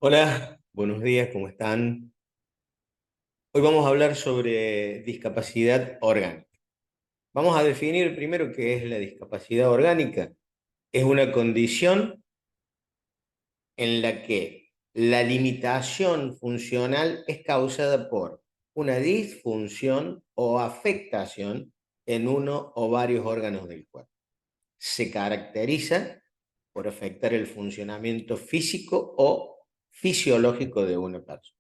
Hola, buenos días, ¿cómo están? Hoy vamos a hablar sobre discapacidad orgánica. Vamos a definir primero qué es la discapacidad orgánica. Es una condición en la que la limitación funcional es causada por una disfunción o afectación en uno o varios órganos del cuerpo. Se caracteriza por afectar el funcionamiento físico o fisiológico de una persona.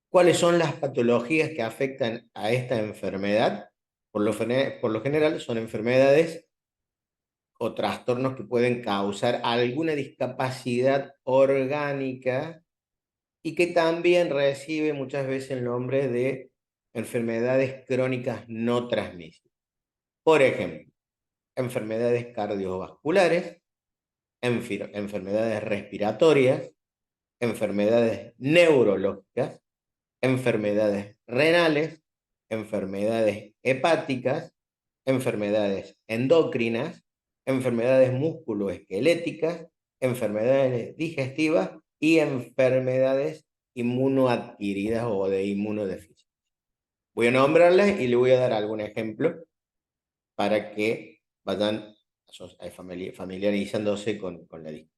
¿Cuáles son las patologías que afectan a esta enfermedad? Por lo general son enfermedades o trastornos que pueden causar alguna discapacidad orgánica y que también recibe muchas veces el nombre de enfermedades crónicas no transmisibles. Por ejemplo, enfermedades cardiovasculares, enfermedades respiratorias, enfermedades neurológicas, enfermedades renales, enfermedades hepáticas, enfermedades endocrinas, enfermedades musculoesqueléticas, enfermedades digestivas y enfermedades inmunoadquiridas o de inmunodeficiencia. Voy a nombrarlas y le voy a dar algún ejemplo para que vayan familiarizándose con la discapacidad.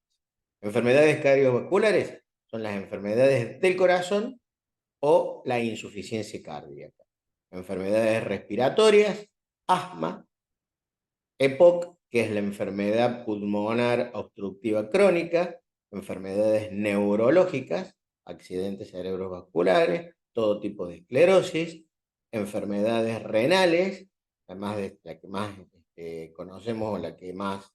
Enfermedades cardiovasculares son las enfermedades del corazón o la insuficiencia cardíaca. Enfermedades respiratorias, asma, EPOC, que es la enfermedad pulmonar obstructiva crónica, enfermedades neurológicas, accidentes cerebrovasculares, todo tipo de esclerosis, enfermedades renales, además de la que más conocemos o la que más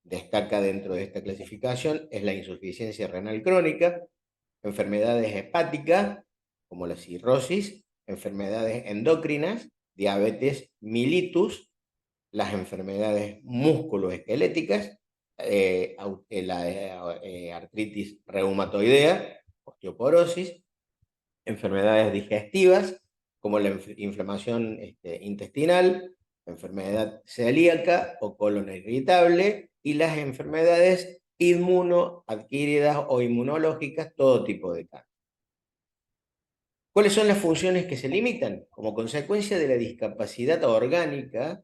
destaca dentro de esta clasificación es la insuficiencia renal crónica, enfermedades hepáticas, como la cirrosis, enfermedades endocrinas, diabetes mellitus, las enfermedades musculoesqueléticas, la artritis reumatoidea, osteoporosis, enfermedades digestivas, como la inflamación intestinal, enfermedad celíaca o colon irritable, y las enfermedades inmunoadquiridas o inmunológicas, todo tipo de cáncer. ¿Cuáles son las funciones que se limitan? Como consecuencia de la discapacidad orgánica,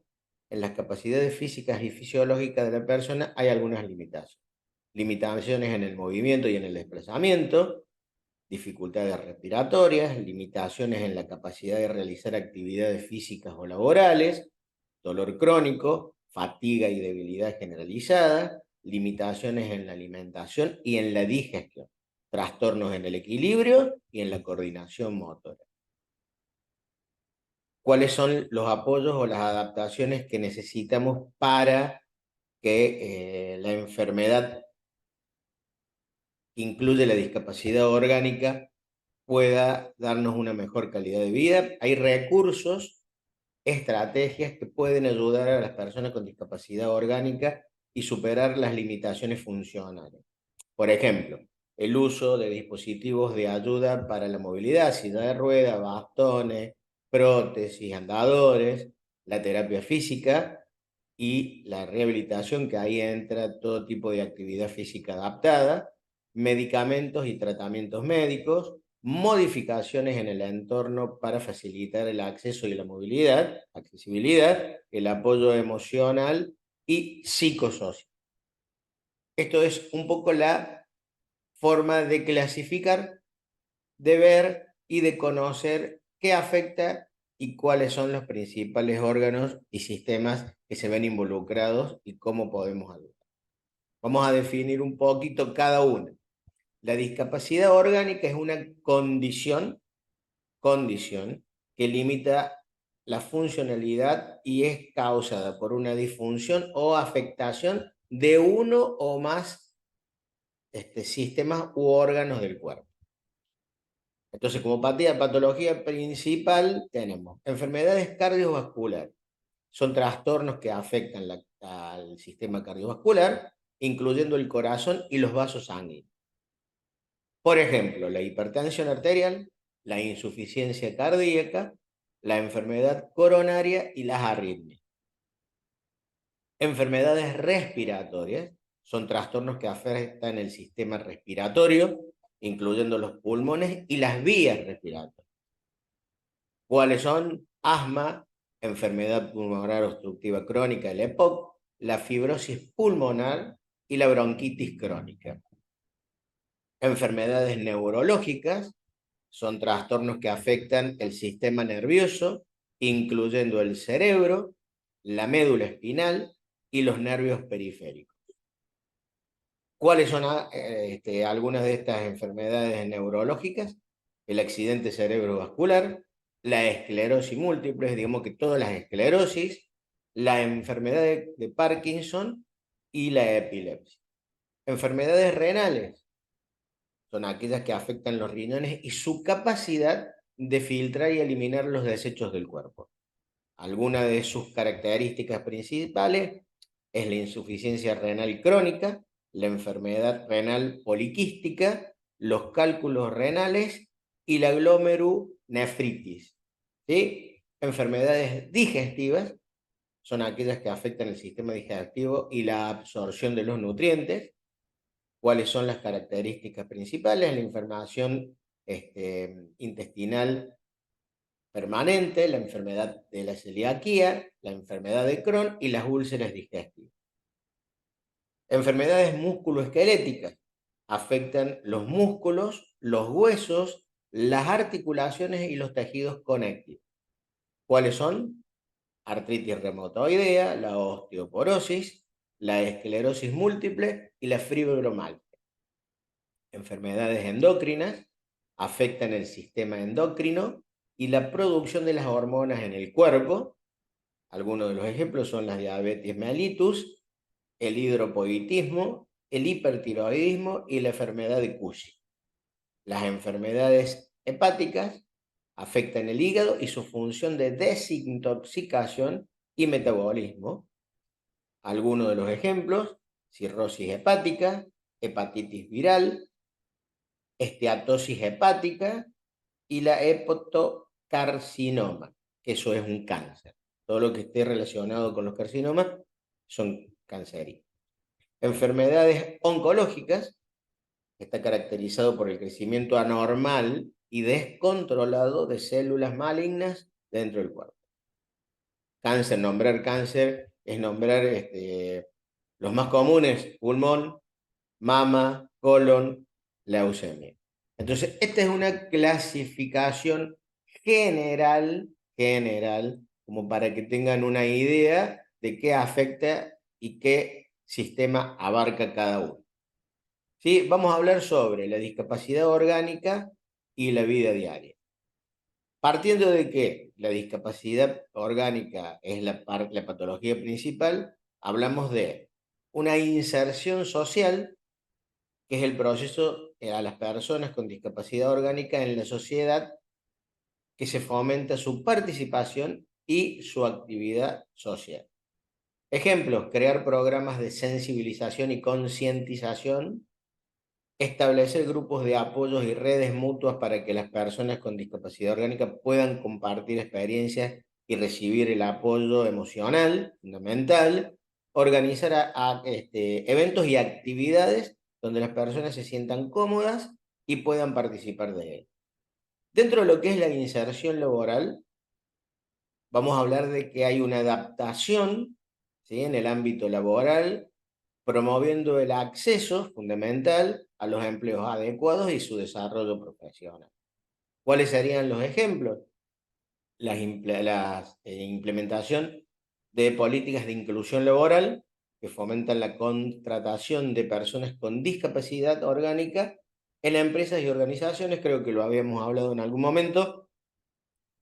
en las capacidades físicas y fisiológicas de la persona hay algunas limitaciones. Limitaciones en el movimiento y en el desplazamiento, dificultades respiratorias, limitaciones en la capacidad de realizar actividades físicas o laborales, dolor crónico, fatiga y debilidad generalizada, limitaciones en la alimentación y en la digestión, trastornos en el equilibrio y en la coordinación motora. ¿Cuáles son los apoyos o las adaptaciones que necesitamos para que la enfermedad que incluye la discapacidad orgánica pueda darnos una mejor calidad de vida? Hay recursos, estrategias que pueden ayudar a las personas con discapacidad orgánica y superar las limitaciones funcionales. Por ejemplo, el uso de dispositivos de ayuda para la movilidad, silla de ruedas, bastones, prótesis, andadores, la terapia física y la rehabilitación, que ahí entra todo tipo de actividad física adaptada, medicamentos y tratamientos médicos, modificaciones en el entorno para facilitar el acceso y la movilidad, accesibilidad, el apoyo emocional y psicosocial. Esto es un poco la forma de clasificar, de ver y de conocer qué afecta y cuáles son los principales órganos y sistemas que se ven involucrados y cómo podemos ayudar. Vamos a definir un poquito cada una. La discapacidad orgánica es una condición que limita la funcionalidad y es causada por una disfunción o afectación de uno o más sistemas u órganos del cuerpo. Entonces, como patología principal tenemos enfermedades cardiovasculares. Son trastornos que afectan al sistema cardiovascular, incluyendo el corazón y los vasos sanguíneos. Por ejemplo, la hipertensión arterial, la insuficiencia cardíaca, la enfermedad coronaria y las arritmias. Enfermedades respiratorias son trastornos que afectan el sistema respiratorio, incluyendo los pulmones y las vías respiratorias. ¿Cuáles son? Asma, enfermedad pulmonar obstructiva crónica, el EPOC, la fibrosis pulmonar y la bronquitis crónica. Enfermedades neurológicas son trastornos que afectan el sistema nervioso, incluyendo el cerebro, la médula espinal y los nervios periféricos. ¿Cuáles son algunas de estas enfermedades neurológicas? El accidente cerebrovascular, la esclerosis múltiple, digamos que todas las esclerosis, la enfermedad de Parkinson y la epilepsia. Enfermedades renales son aquellas que afectan los riñones y su capacidad de filtrar y eliminar los desechos del cuerpo. Alguna de sus características principales es la insuficiencia renal crónica, la enfermedad renal poliquística, los cálculos renales y la glomerulonefritis. ¿Sí? Enfermedades digestivas son aquellas que afectan el sistema digestivo y la absorción de los nutrientes. ¿Cuáles son las características principales? La inflamación intestinal permanente, la enfermedad de la celiaquía, la enfermedad de Crohn y las úlceras digestivas. Enfermedades musculoesqueléticas afectan los músculos, los huesos, las articulaciones y los tejidos conectivos. ¿Cuáles son? Artritis reumatoidea, la osteoporosis, la esclerosis múltiple y la fibromialgia. Enfermedades endocrinas afectan el sistema endocrino y la producción de las hormonas en el cuerpo. Algunos de los ejemplos son la diabetes mellitus, el hidropoitismo, el hipertiroidismo y la enfermedad de Cushing. Las enfermedades hepáticas afectan el hígado y su función de desintoxicación y metabolismo. Algunos de los ejemplos: cirrosis hepática, hepatitis viral, esteatosis hepática y la hepatocarcinoma, que eso es un cáncer. Todo lo que esté relacionado con los carcinomas son cancerígenos. Enfermedades oncológicas, está caracterizado por el crecimiento anormal y descontrolado de células malignas dentro del cuerpo. Nombrar cáncer es nombrar los más comunes: pulmón, mama, colon, leucemia. Entonces, esta es una clasificación general, como para que tengan una idea de qué afecta y qué sistema abarca cada uno. ¿Sí? Vamos a hablar sobre la discapacidad orgánica y la vida diaria. Partiendo de que la discapacidad orgánica es la patología principal, hablamos de una inserción social, que es el proceso a las personas con discapacidad orgánica en la sociedad, que se fomenta su participación y su actividad social. Ejemplos: crear programas de sensibilización y concientización, establecer grupos de apoyos y redes mutuas para que las personas con discapacidad orgánica puedan compartir experiencias y recibir el apoyo emocional, fundamental, organizar eventos y actividades donde las personas se sientan cómodas y puedan participar de él. Dentro de lo que es la inserción laboral, vamos a hablar de que hay una adaptación, ¿sí?, en el ámbito laboral, promoviendo el acceso fundamental a los empleos adecuados y su desarrollo profesional. ¿Cuáles serían los ejemplos? La implementación de políticas de inclusión laboral que fomentan la contratación de personas con discapacidad orgánica en empresas y organizaciones. Creo que lo habíamos hablado en algún momento.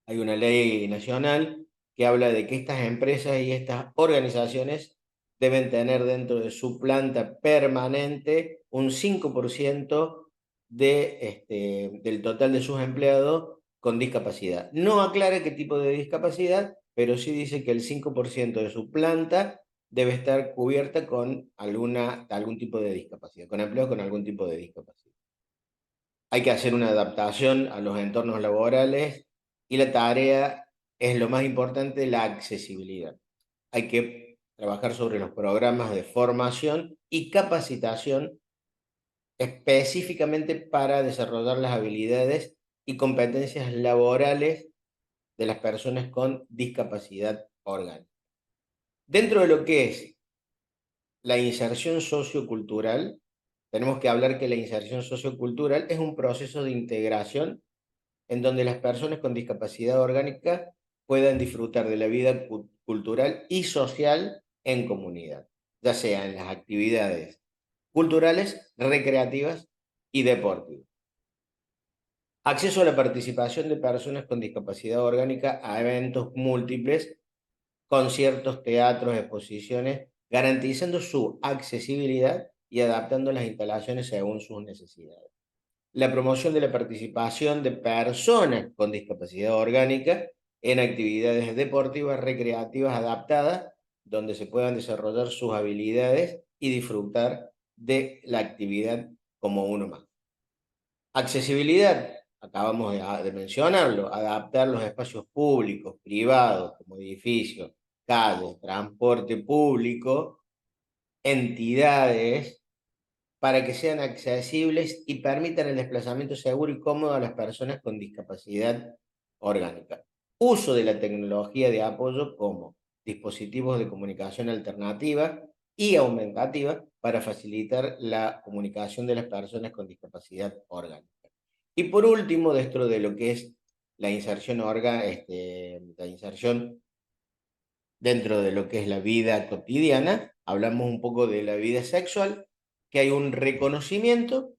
Hay una ley nacional que habla de que estas empresas y estas organizaciones deben tener dentro de su planta permanente un 5% del total de sus empleados con discapacidad. No aclara qué tipo de discapacidad, pero sí dice que el 5% de su planta debe estar cubierta con algún tipo de discapacidad, con empleados con algún tipo de discapacidad. Hay que hacer una adaptación a los entornos laborales y la tarea es lo más importante: la accesibilidad. Hay que trabajar sobre los programas de formación y capacitación específicamente para desarrollar las habilidades y competencias laborales de las personas con discapacidad orgánica. Dentro de lo que es la inserción sociocultural, tenemos que hablar que la inserción sociocultural es un proceso de integración en donde las personas con discapacidad orgánica puedan disfrutar de la vida cultural y social en comunidad, ya sea en las actividades culturales, recreativas y deportivas. Acceso a la participación de personas con discapacidad orgánica a eventos múltiples, conciertos, teatros, exposiciones, garantizando su accesibilidad y adaptando las instalaciones según sus necesidades. La promoción de la participación de personas con discapacidad orgánica en actividades deportivas, recreativas adaptadas, donde se puedan desarrollar sus habilidades y disfrutar de la actividad como uno más. Accesibilidad, acabamos de mencionarlo, adaptar los espacios públicos, privados, como edificios, calles, transporte público, entidades, para que sean accesibles y permitan el desplazamiento seguro y cómodo a las personas con discapacidad orgánica. Uso de la tecnología de apoyo como dispositivos de comunicación alternativa y aumentativa para facilitar la comunicación de las personas con discapacidad orgánica. Y por último, dentro de lo que es la inserción, la inserción dentro de lo que es la vida cotidiana, hablamos un poco de la vida sexual, que hay un reconocimiento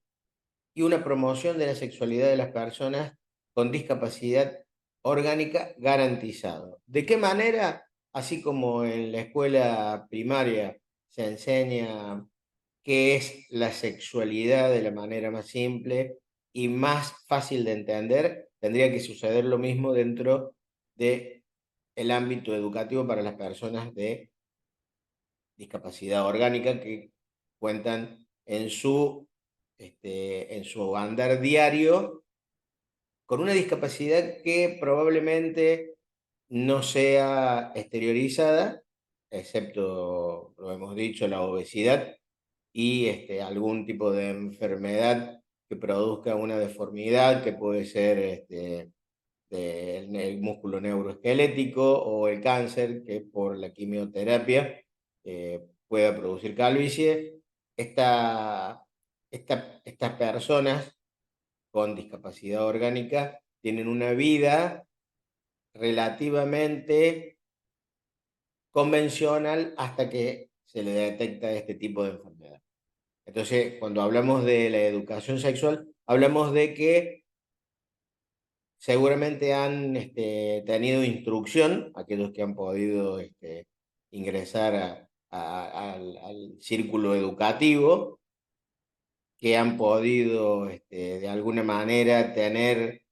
y una promoción de la sexualidad de las personas con discapacidad orgánica garantizado. ¿De qué manera? Así como en la escuela primaria se enseña qué es la sexualidad de la manera más simple y más fácil de entender, tendría que suceder lo mismo dentro del ámbito educativo para las personas de discapacidad orgánica que cuentan en su andar diario con una discapacidad que probablemente no sea exteriorizada, excepto, lo hemos dicho, la obesidad y algún tipo de enfermedad que produzca una deformidad que puede ser del músculo neuroesquelético o el cáncer que por la quimioterapia pueda producir calvicie. Estas personas con discapacidad orgánica tienen una vida relativamente convencional hasta que se le detecta este tipo de enfermedad. Entonces, cuando hablamos de la educación sexual, hablamos de que seguramente han tenido instrucción, aquellos que han podido ingresar al círculo educativo, que han podido de alguna manera tener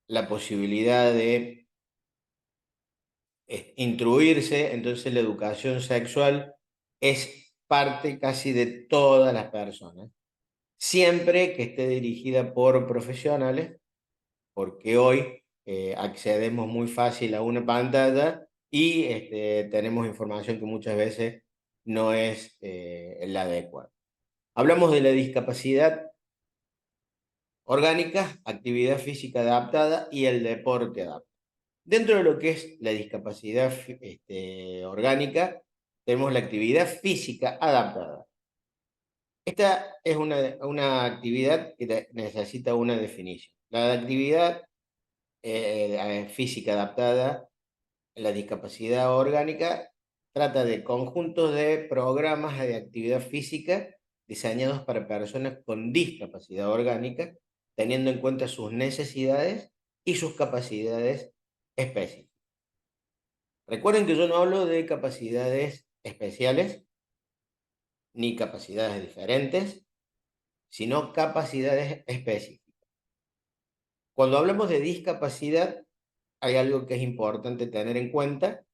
la posibilidad de instruirse, entonces la educación sexual es parte casi de todas las personas, siempre que esté dirigida por profesionales, porque hoy accedemos muy fácil a una pantalla y tenemos información que muchas veces no es la adecuada. Hablamos de la discapacidad orgánica, actividad física adaptada y el deporte adaptado. Dentro de lo que es la discapacidad orgánica, tenemos la actividad física adaptada. Esta es una actividad que necesita una definición. La actividad física adaptada, la discapacidad orgánica, trata de conjuntos de programas de actividad física diseñados para personas con discapacidad orgánica, teniendo en cuenta sus necesidades y sus capacidades específicas. Recuerden que yo no hablo de capacidades especiales ni capacidades diferentes, sino capacidades específicas. Cuando hablamos de discapacidad, hay algo que es importante tener en cuenta.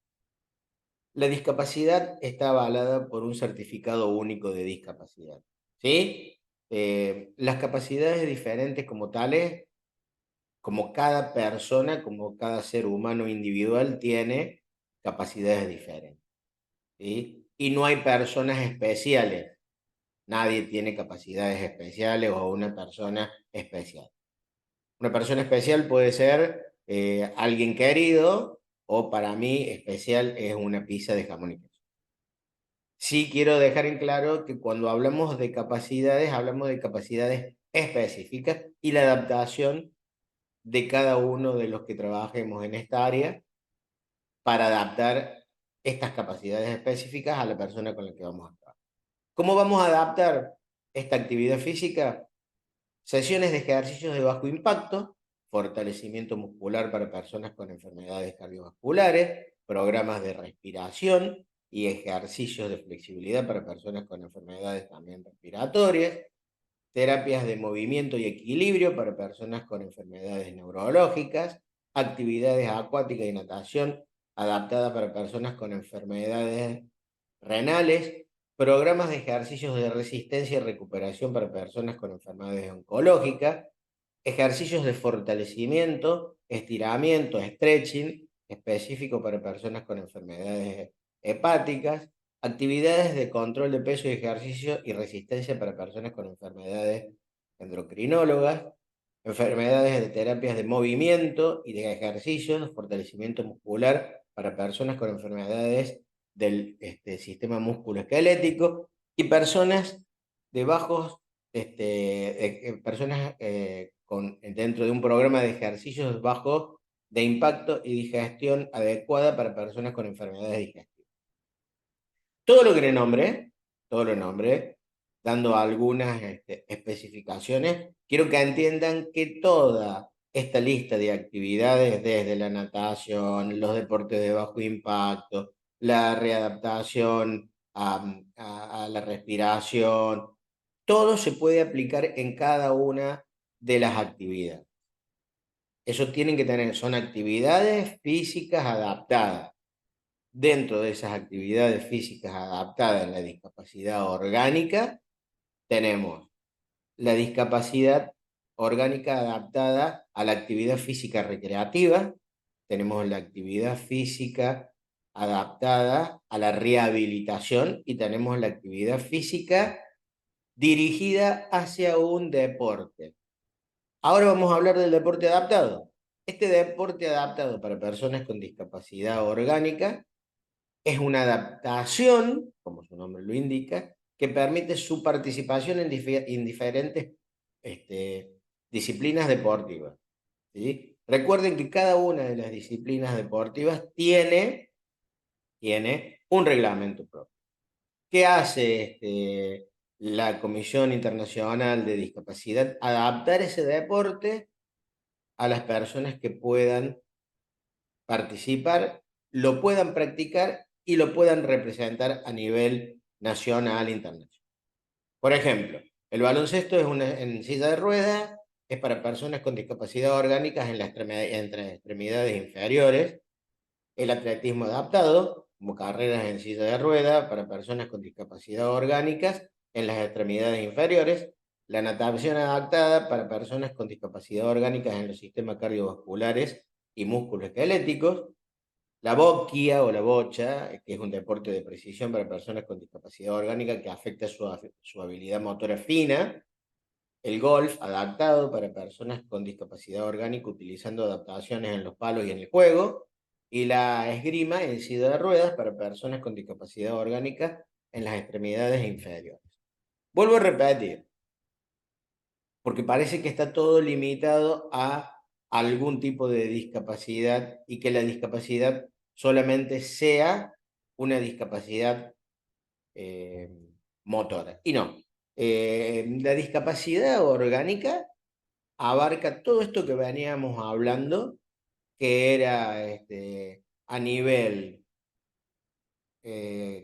La discapacidad está avalada por un certificado único de discapacidad, ¿sí? Las capacidades diferentes como tales, como cada persona, como cada ser humano individual tiene capacidades diferentes, ¿sí? y no hay personas especiales. Nadie tiene capacidades especiales o una persona especial. Una persona especial puede ser alguien querido, o para mí especial es una pizza de jamón y queso. Sí quiero dejar en claro que cuando hablamos de capacidades específicas y la adaptación de cada uno de los que trabajemos en esta área para adaptar estas capacidades específicas a la persona con la que vamos a trabajar. ¿Cómo vamos a adaptar esta actividad física? Sesiones de ejercicios de bajo impacto, fortalecimiento muscular para personas con enfermedades cardiovasculares, programas de respiración y ejercicios de flexibilidad para personas con enfermedades también respiratorias, terapias de movimiento y equilibrio para personas con enfermedades neurológicas, actividades acuáticas y natación adaptada para personas con enfermedades renales, programas de ejercicios de resistencia y recuperación para personas con enfermedades oncológicas, ejercicios de fortalecimiento, estiramiento, stretching, específico para personas con enfermedades hepáticas, actividades de control de peso y ejercicio y resistencia para personas con enfermedades endocrinólogas, enfermedades de terapias de movimiento y de ejercicios, fortalecimiento muscular para personas con enfermedades del sistema musculoesquelético y personas de bajos, personas dentro de un programa de ejercicios bajos de impacto y digestión adecuada para personas con enfermedades digestivas. Todo lo que le nombre, todo lo nombre, dando algunas especificaciones, quiero que entiendan que toda esta lista de actividades, desde la natación, los deportes de bajo impacto, la readaptación a la respiración, todo se puede aplicar en cada una de las actividades. Eso tienen que tener, son actividades físicas adaptadas. Dentro de esas actividades físicas adaptadas en la discapacidad orgánica, tenemos la discapacidad orgánica adaptada a la actividad física recreativa, tenemos la actividad física adaptada a la rehabilitación y tenemos la actividad física dirigida hacia un deporte. Ahora vamos a hablar del deporte adaptado. Este deporte adaptado para personas con discapacidad orgánica es una adaptación, como su nombre lo indica, que permite su participación en diferentes disciplinas deportivas, ¿sí? Recuerden que cada una de las disciplinas deportivas tiene un reglamento propio. ¿Qué hace la Comisión Internacional de Discapacidad? Adaptar ese deporte a las personas que puedan participar, lo puedan practicar y lo puedan representar a nivel nacional e internacional. Por ejemplo, el baloncesto es en silla de ruedas, es para personas con discapacidad orgánicas en entre extremidades inferiores. El atletismo adaptado, como carreras en silla de ruedas para personas con discapacidad orgánicas en las extremidades inferiores. La natación adaptada para personas con discapacidad orgánicas en los sistemas cardiovasculares y musculoesqueléticos. La boquia o la bocha, que es un deporte de precisión para personas con discapacidad orgánica que afecta su habilidad motora fina. El golf, adaptado para personas con discapacidad orgánica utilizando adaptaciones en los palos y en el juego. Y la esgrima en silla de ruedas para personas con discapacidad orgánica en las extremidades inferiores. Vuelvo a repetir, porque parece que está todo limitado a algún tipo de discapacidad y que la discapacidad solamente sea una discapacidad eh, motora. Y no, la discapacidad orgánica abarca todo esto que veníamos hablando, que era a nivel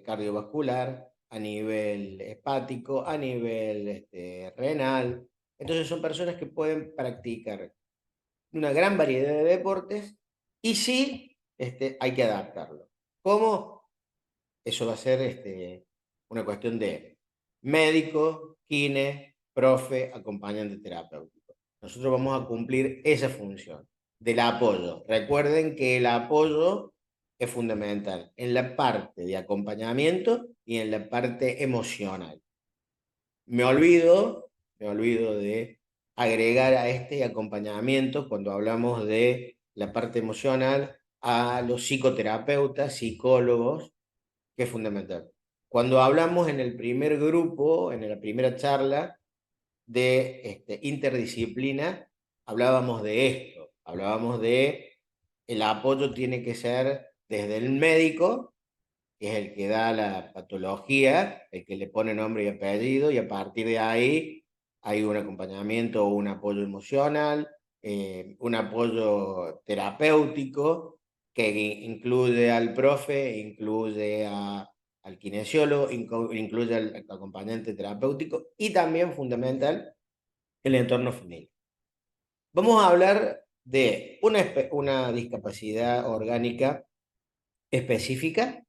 cardiovascular, a nivel hepático, a nivel renal. Entonces son personas que pueden practicar una gran variedad de deportes y sí hay que adaptarlo. ¿Cómo? Eso va a ser una cuestión de médico, kine, profe, acompañante terapéutico. Nosotros vamos a cumplir esa función del apoyo. Recuerden que el apoyo es fundamental en la parte de acompañamiento y en la parte emocional. Me olvido de agregar a este acompañamiento cuando hablamos de la parte emocional a los psicoterapeutas, psicólogos, que es fundamental. Cuando hablamos en el primer grupo, en la primera charla de interdisciplina, hablábamos de esto, hablábamos de el apoyo tiene que ser desde el médico, que es el que da la patología, el que le pone nombre y apellido, y a partir de ahí hay un acompañamiento o un apoyo emocional, un apoyo terapéutico que incluye al profe, incluye al kinesiólogo, incluye al acompañante terapéutico y también fundamental el entorno familiar. Vamos a hablar de una discapacidad orgánica específica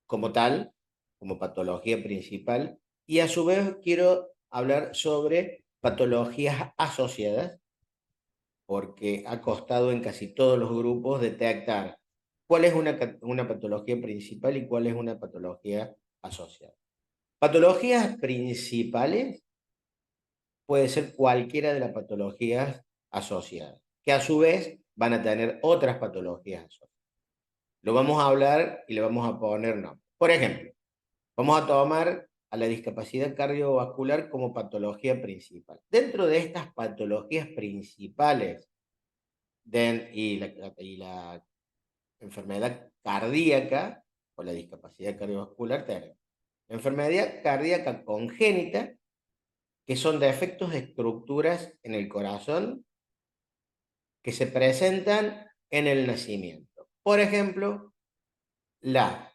como tal, como patología principal, y a su vez quiero hablar sobre patologías asociadas, porque ha costado en casi todos los grupos detectar cuál es una patología principal y cuál es una patología asociada. Patologías principales puede ser cualquiera de las patologías asociadas, que a su vez van a tener otras patologías asociadas. Lo vamos a hablar y le vamos a poner nombre. Por ejemplo, vamos a tomar a la discapacidad cardiovascular como patología principal. Dentro de estas patologías principales y la enfermedad cardíaca o la discapacidad cardiovascular, tenemos enfermedad cardíaca congénita, que son defectos de estructuras en el corazón que se presentan en el nacimiento. Por ejemplo, la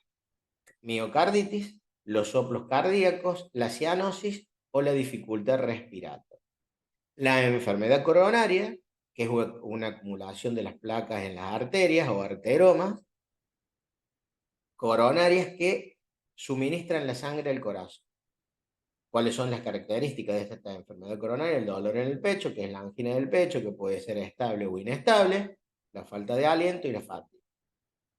miocarditis, los soplos cardíacos, la cianosis o la dificultad respiratoria. La enfermedad coronaria, que es una acumulación de las placas en las arterias o arteromas coronarias que suministran la sangre al corazón. ¿Cuáles son las características de esta enfermedad coronaria? El dolor en el pecho, que es la angina del pecho, que puede ser estable o inestable, la falta de aliento y la fatiga.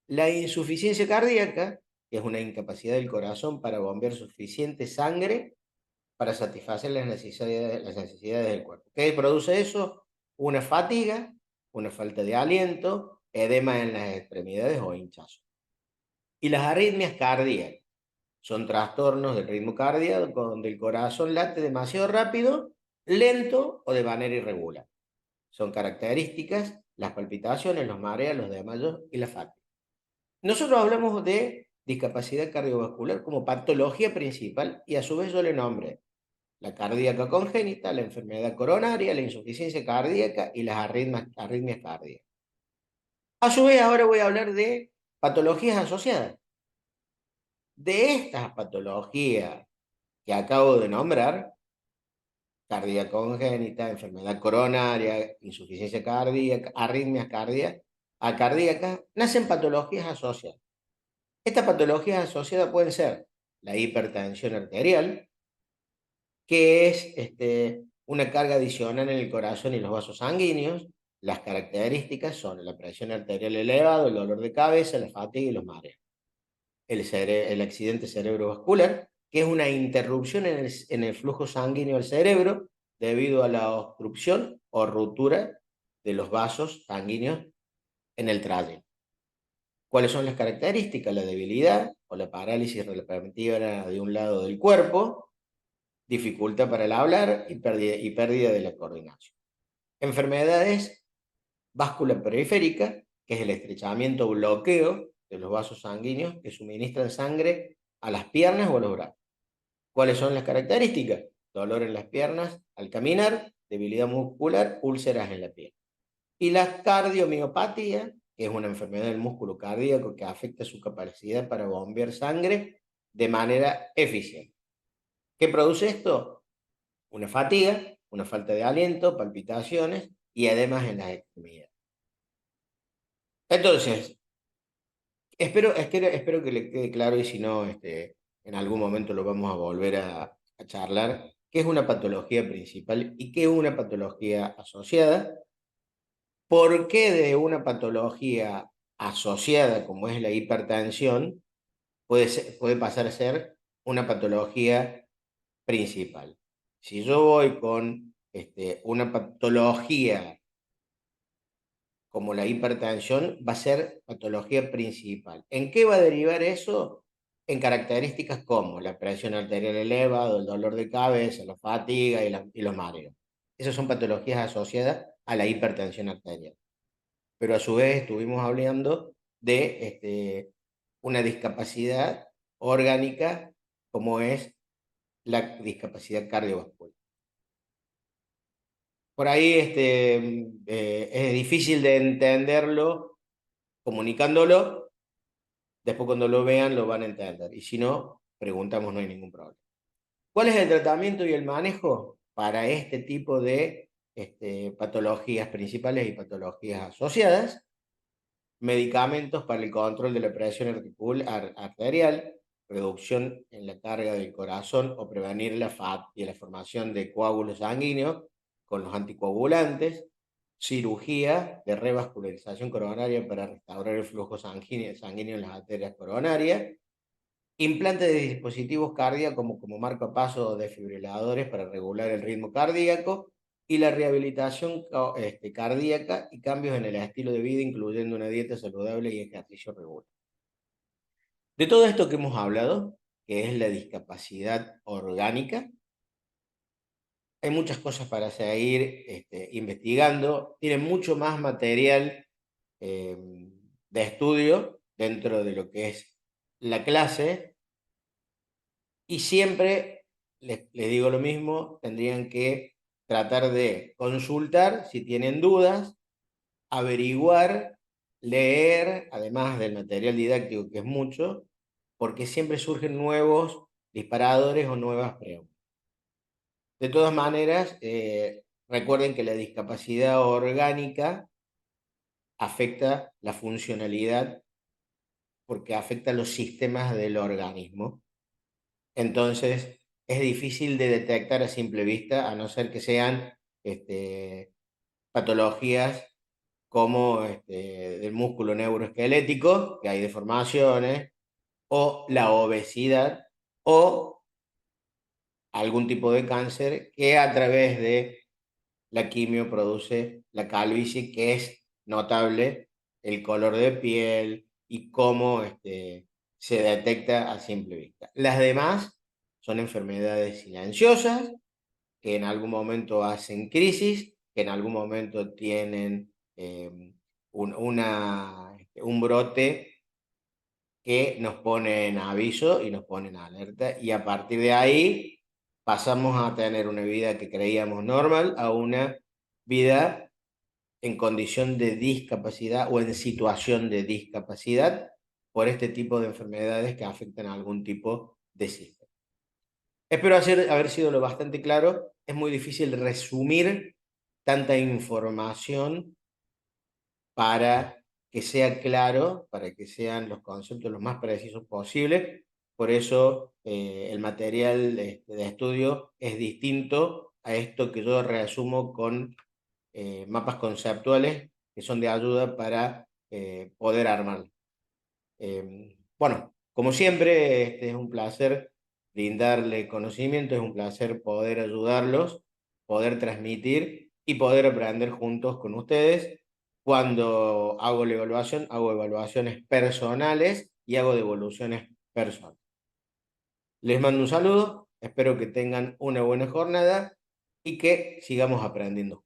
La insuficiencia cardíaca, que es una incapacidad del corazón para bombear suficiente sangre para satisfacer las necesidades del cuerpo. ¿Qué produce eso? Una fatiga, una falta de aliento, edema en las extremidades o hinchazón. Y las arritmias cardíacas son trastornos del ritmo cardíaco donde el corazón late demasiado rápido, lento o de manera irregular. Son características las palpitaciones, los mareos, los desmayos y la fatiga. Nosotros hablamos de discapacidad cardiovascular como patología principal y a su vez yo le nombré la cardíaca congénita, la enfermedad coronaria, la insuficiencia cardíaca y las arritmias cardíacas. A su vez ahora voy a hablar de patologías asociadas. De estas patologías que acabo de nombrar, cardíaca congénita, enfermedad coronaria, insuficiencia cardíaca, arritmias cardíacas, nacen patologías asociadas. Estas patologías asociadas pueden ser la hipertensión arterial, que es una carga adicional en el corazón y los vasos sanguíneos. Las características son la presión arterial elevada, el dolor de cabeza, la fatiga y los mareos. El accidente cerebrovascular, que es una interrupción en el flujo sanguíneo al cerebro debido a la obstrucción o ruptura de los vasos sanguíneos en el trayecto. ¿Cuáles son las características? La debilidad o la parálisis relativa de un lado del cuerpo, dificultad para el hablar y pérdida de la coordinación. Enfermedades báscula periférica, que es el estrechamiento o bloqueo de los vasos sanguíneos que suministran sangre a las piernas o a los brazos. ¿Cuáles son las características? Dolor en las piernas al caminar, debilidad muscular, úlceras en la piel. Y la cardiomiopatía, que es una enfermedad del músculo cardíaco que afecta su capacidad para bombear sangre de manera eficiente. ¿Qué produce esto? Una fatiga, una falta de aliento, palpitaciones y edemas en las extremidades. Entonces, espero que le quede claro y si no, en algún momento lo vamos a volver a charlar, qué es una patología principal y qué es una patología asociada, por qué de una patología asociada como es la hipertensión puede pasar a ser una patología principal. Si yo voy con una patología como la hipertensión, va a ser patología principal. ¿En qué va a derivar eso? En características como la presión arterial elevada, el dolor de cabeza, la fatiga y los mareos. Esas son patologías asociadas a la hipertensión arterial. Pero a su vez estuvimos hablando de una discapacidad orgánica como es la discapacidad cardiovascular. Por ahí es difícil de entenderlo comunicándolo, después cuando lo vean lo van a entender, y si no, preguntamos, no hay ningún problema. ¿Cuál es el tratamiento y el manejo para este tipo de patologías principales y patologías asociadas? Medicamentos para el control de la presión arterial, reducción en la carga del corazón o prevenir la y la formación de coágulos sanguíneos con los anticoagulantes, cirugía de revascularización coronaria para restaurar el flujo sanguíneo en las arterias coronarias, implante de dispositivos cardíacos como marcapasos o desfibriladores para regular el ritmo cardíaco, y la rehabilitación cardíaca y cambios en el estilo de vida, incluyendo una dieta saludable y ejercicio regular. De todo esto que hemos hablado, que es la discapacidad orgánica, hay muchas cosas para seguir investigando. Tiene mucho más material eh, de estudio dentro de lo que es la clase, y siempre les digo lo mismo, tendrían que tratar de consultar si tienen dudas, averiguar, leer, además del material didáctico, que es mucho, porque siempre surgen nuevos disparadores o nuevas preguntas. De todas maneras, recuerden que la discapacidad orgánica afecta la funcionalidad porque afecta los sistemas del organismo. Entonces, es difícil de detectar a simple vista, a no ser que sean patologías como del músculo neuroesquelético, que hay deformaciones, o la obesidad, o algún tipo de cáncer que a través de la quimio produce la calvicie, que es notable el color de piel y cómo se detecta a simple vista. Las demás son enfermedades silenciosas que en algún momento hacen crisis, que en algún momento tienen un brote que nos pone en aviso y nos pone en alerta, y a partir de ahí pasamos a tener una vida que creíamos normal a una vida en condición de discapacidad o en situación de discapacidad por este tipo de enfermedades que afectan a algún tipo de sistema. Espero haber sido lo bastante claro. Es muy difícil resumir tanta información para que sea claro, para que sean los conceptos los más precisos posibles. Por eso el material de estudio es distinto a esto que yo reasumo con mapas conceptuales que son de ayuda para poder armar. Bueno, como siempre, es un placer brindarle conocimiento, es un placer poder ayudarlos, poder transmitir y poder aprender juntos con ustedes. Cuando hago la evaluación, hago evaluaciones personales y hago devoluciones personales. Les mando un saludo, espero que tengan una buena jornada y que sigamos aprendiendo.